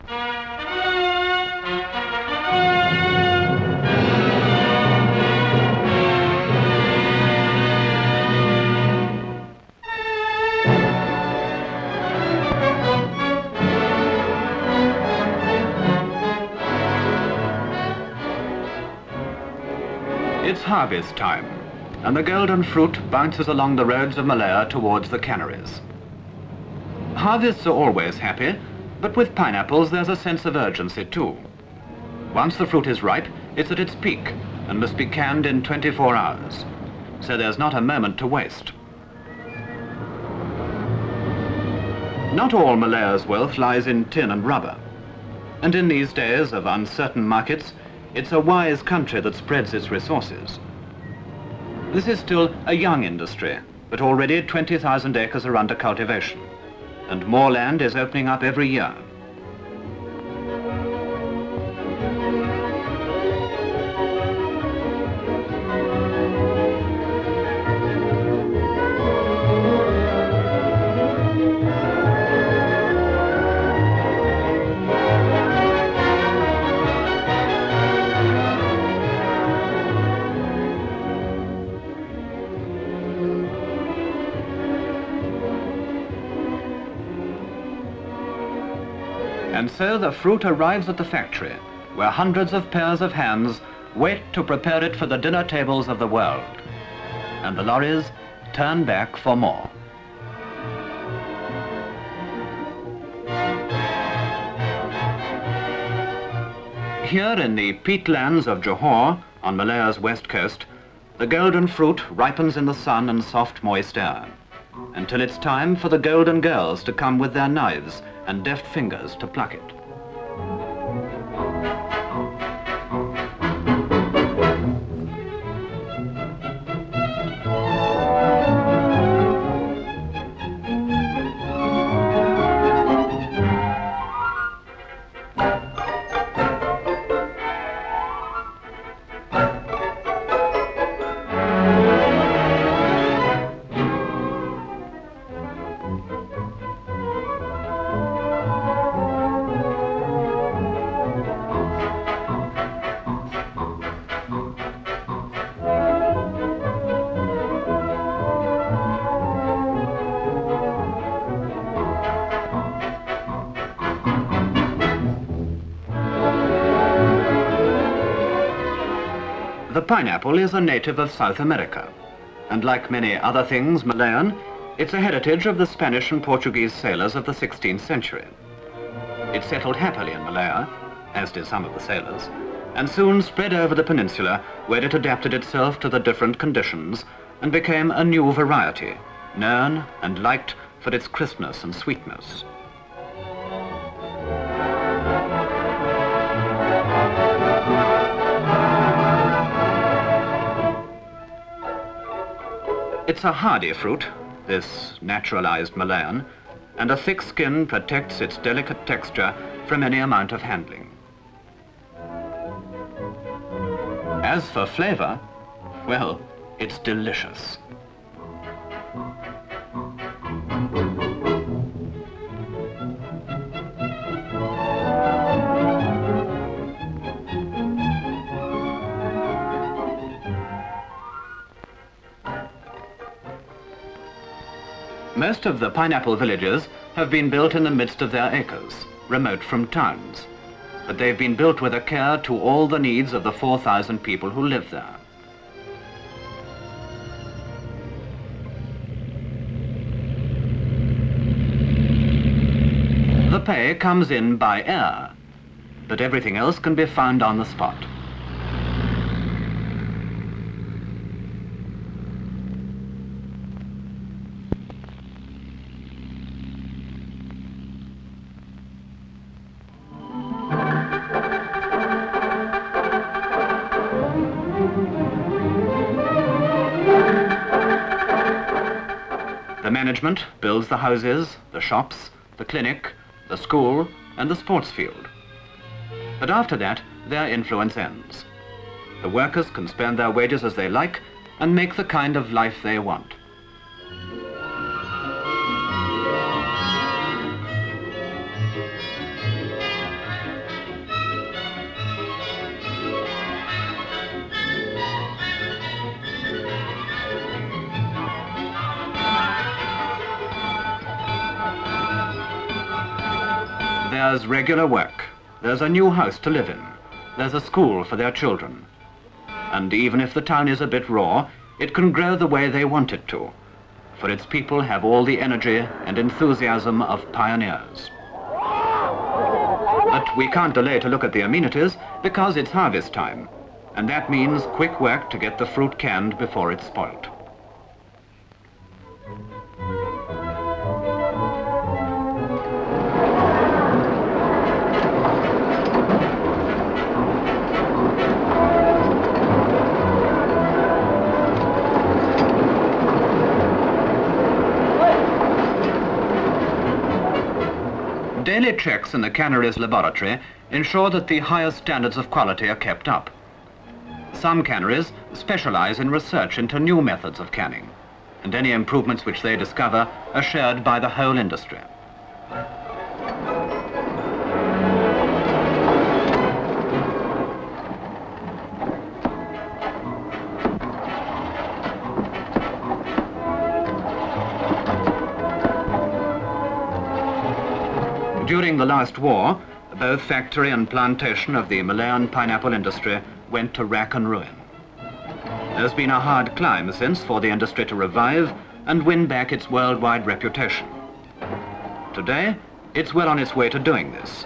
It's harvest time, and the golden fruit bounces along the roads of Malaya towards the canneries. Harvests are always happy, but with pineapples there's a sense of urgency too. Once the fruit is ripe, it's at its peak and must be canned in 24 hours, so there's not a moment to waste. Not all Malaya's wealth lies in tin and rubber, and in these days of uncertain markets, it's a wise country that spreads its resources. This is still a young industry, but already 20,000 acres are under cultivation, and more land is opening up every year. And so the fruit arrives at the factory, where hundreds of pairs of hands wait to prepare it for the dinner tables of the world. And the lorries turn back for more. Here in the peatlands of Johor, on Malaya's west coast, the golden fruit ripens in the sun and soft moist air, until it's time for the golden girls to come with their knives and deft fingers to pluck it. The pineapple is a native of South America, and like many other things Malayan, it's a heritage of the Spanish and Portuguese sailors of the 16th century. It settled happily in Malaya, as did some of the sailors, and soon spread over the peninsula, where it adapted itself to the different conditions and became a new variety, known and liked for its crispness and sweetness. It's a hardy fruit, this naturalized Malayan, and a thick skin protects its delicate texture from any amount of handling. As for flavor, well, it's delicious. Most of the pineapple villages have been built in the midst of their acres, remote from towns, but they've been built with a care to all the needs of the 4,000 people who live there. The pay comes in by air, but everything else can be found on the spot. The management builds the houses, the shops, the clinic, the school, and the sports field. But after that, their influence ends. The workers can spend their wages as they like and make the kind of life they want. There's regular work, there's a new house to live in, there's a school for their children. And even if the town is a bit raw, it can grow the way they want it to, for its people have all the energy and enthusiasm of pioneers. But we can't delay to look at the amenities because it's harvest time, and that means quick work to get the fruit canned before it's spoilt. Daily checks in the cannery's laboratory ensure that the highest standards of quality are kept up. Some canneries specialize in research into new methods of canning, and any improvements which they discover are shared by the whole industry. During the last war, both factory and plantation of the Malayan pineapple industry went to rack and ruin. There's been a hard climb since for the industry to revive and win back its worldwide reputation. Today, it's well on its way to doing this,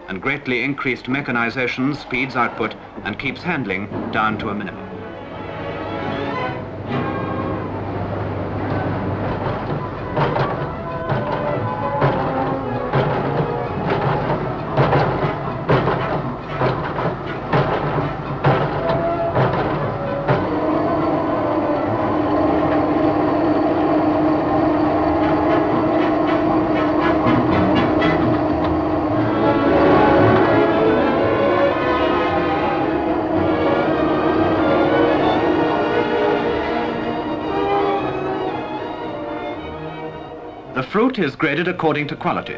and greatly increased mechanization speeds output and keeps handling down to a minimum. The fruit is graded according to quality,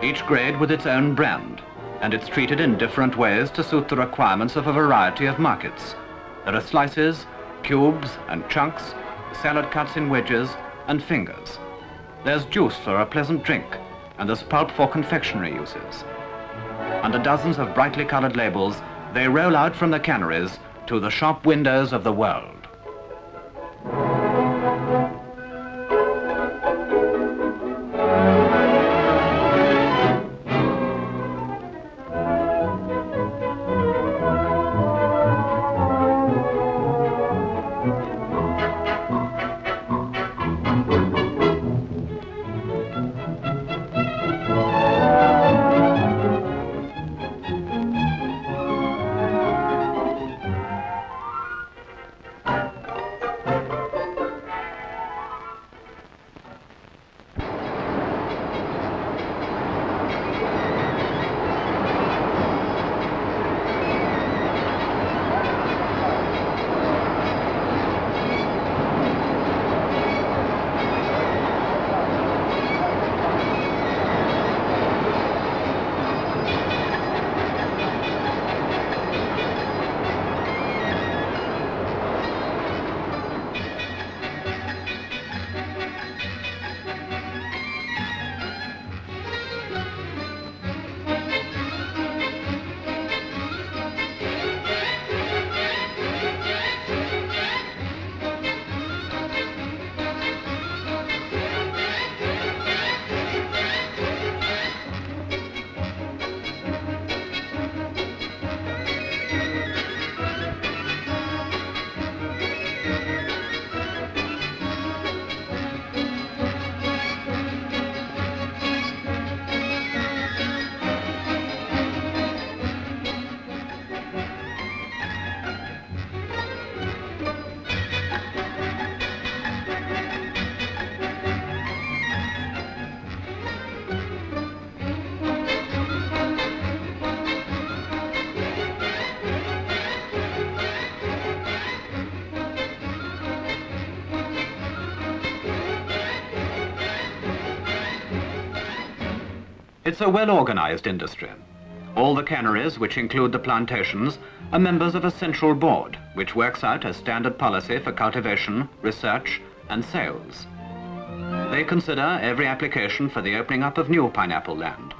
each grade with its own brand, and it's treated in different ways to suit the requirements of a variety of markets. There are slices, cubes and chunks, salad cuts in wedges and fingers. There's juice for a pleasant drink, and there's pulp for confectionery uses. Under dozens of brightly colored labels, they roll out from the canneries to the shop windows of the world. It's a well-organized industry. All the canneries, which include the plantations, are members of a central board, which works out a standard policy for cultivation, research, and sales. They consider every application for the opening up of new pineapple land,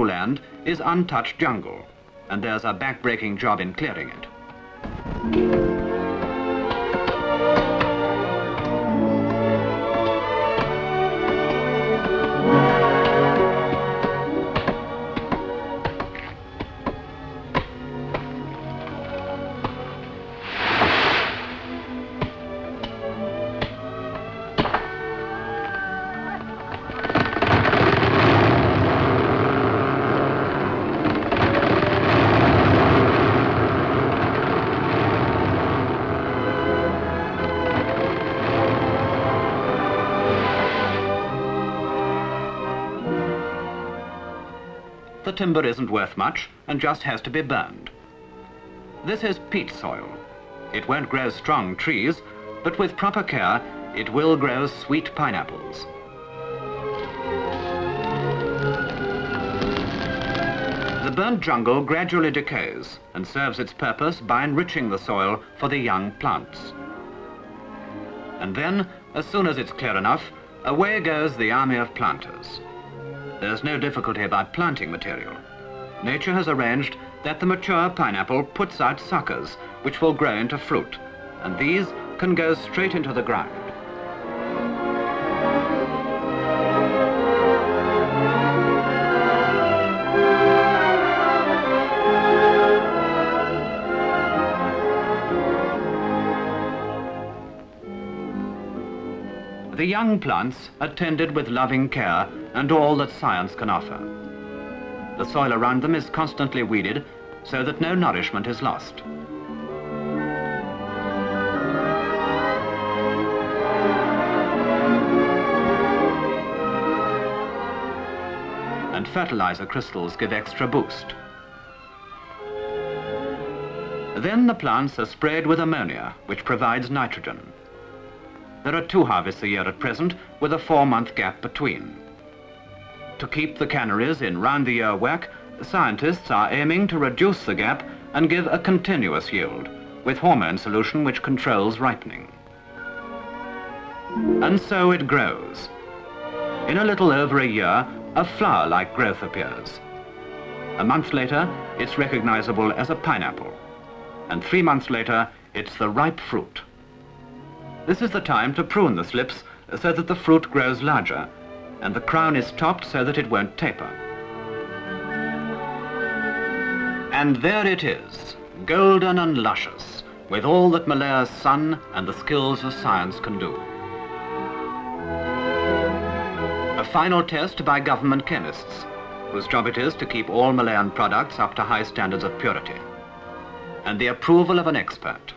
land is untouched jungle, and there's a back-breaking job in clearing it. The timber isn't worth much and just has to be burned. This is peat soil. It won't grow strong trees, but with proper care, it will grow sweet pineapples. The burnt jungle gradually decays and serves its purpose by enriching the soil for the young plants. And then, as soon as it's clear enough, away goes the army of planters. There's no difficulty about planting material. Nature has arranged that the mature pineapple puts out suckers, which will grow into fruit, and these can go straight into the ground. The young plants are tended with loving care and all that science can offer. The soil around them is constantly weeded so that no nourishment is lost. And fertilizer crystals give extra boost. Then the plants are sprayed with ammonia, which provides nitrogen. There are 2 harvests a year at present, with a 4-month gap between. To keep the canneries in round-the-year work, scientists are aiming to reduce the gap and give a continuous yield, with hormone solution which controls ripening. And so it grows. In a little over a year, a flower-like growth appears. A month later, it's recognizable as a pineapple. And 3 months later, it's the ripe fruit. This is the time to prune the slips so that the fruit grows larger, and the crown is topped so that it won't taper. And there it is, golden and luscious, with all that Malaya's sun and the skills of science can do. A final test by government chemists, whose job it is to keep all Malayan products up to high standards of purity, and the approval of an expert.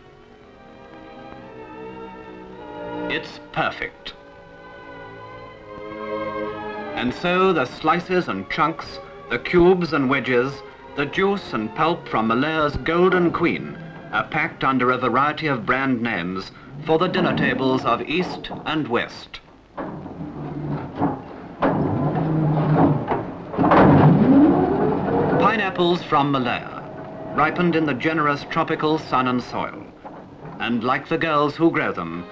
It's perfect. And so the slices and chunks, the cubes and wedges, the juice and pulp from Malaya's Golden Queen are packed under a variety of brand names for the dinner tables of East and West. Pineapples from Malaya, ripened in the generous tropical sun and soil. And like the girls who grow them,